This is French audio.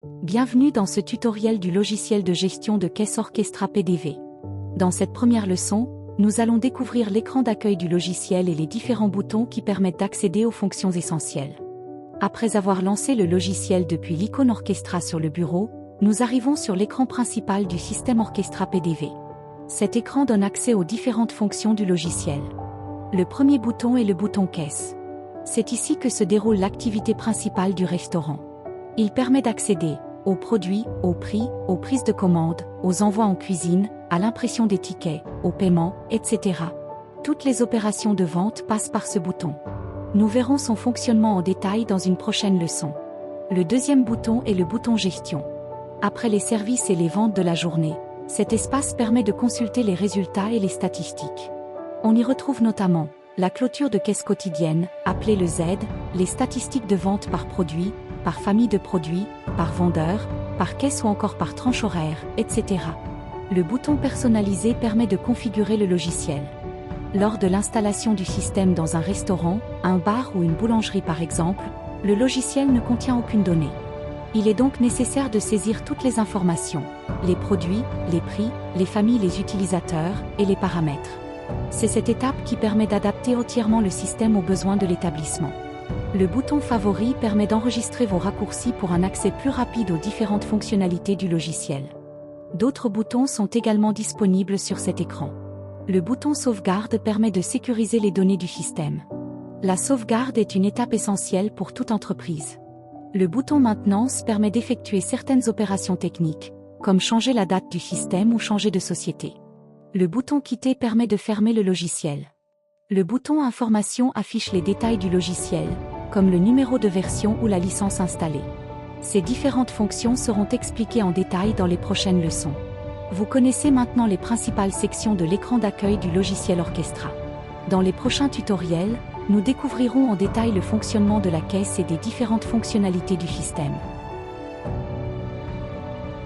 Bienvenue dans ce tutoriel du logiciel de gestion de caisse Orchestra PDV. Dans cette première leçon, nous allons découvrir l'écran d'accueil du logiciel et les différents boutons qui permettent d'accéder aux fonctions essentielles. Après avoir lancé le logiciel depuis l'icône Orchestra sur le bureau, nous arrivons sur l'écran principal du système Orchestra PDV. Cet écran donne accès aux différentes fonctions du logiciel. Le premier bouton est le bouton Caisse. C'est ici que se déroule l'activité principale du restaurant. Il permet d'accéder aux produits, aux prix, aux prises de commande, aux envois en cuisine, à l'impression des tickets, aux paiements, etc. Toutes les opérations de vente passent par ce bouton. Nous verrons son fonctionnement en détail dans une prochaine leçon. Le deuxième bouton est le bouton Gestion. Après les services et les ventes de la journée, cet espace permet de consulter les résultats et les statistiques. On y retrouve notamment la clôture de caisse quotidienne, appelée le Z, les statistiques de vente par produit, par famille de produits, par vendeur, par caisse ou encore par tranche horaire, etc. Le bouton personnalisé permet de configurer le logiciel. Lors de l'installation du système dans un restaurant, un bar ou une boulangerie par exemple, le logiciel ne contient aucune donnée. Il est donc nécessaire de saisir toutes les informations, les produits, les prix, les familles, les utilisateurs et les paramètres. C'est cette étape qui permet d'adapter entièrement le système aux besoins de l'établissement. Le bouton Favori permet d'enregistrer vos raccourcis pour un accès plus rapide aux différentes fonctionnalités du logiciel. D'autres boutons sont également disponibles sur cet écran. Le bouton Sauvegarde permet de sécuriser les données du système. La sauvegarde est une étape essentielle pour toute entreprise. Le bouton Maintenance permet d'effectuer certaines opérations techniques, comme changer la date du système ou changer de société. Le bouton Quitter permet de fermer le logiciel. Le bouton Information affiche les détails du logiciel, comme le numéro de version ou la licence installée. Ces différentes fonctions seront expliquées en détail dans les prochaines leçons. Vous connaissez maintenant les principales sections de l'écran d'accueil du logiciel Orchestra. Dans les prochains tutoriels, nous découvrirons en détail le fonctionnement de la caisse et des différentes fonctionnalités du système.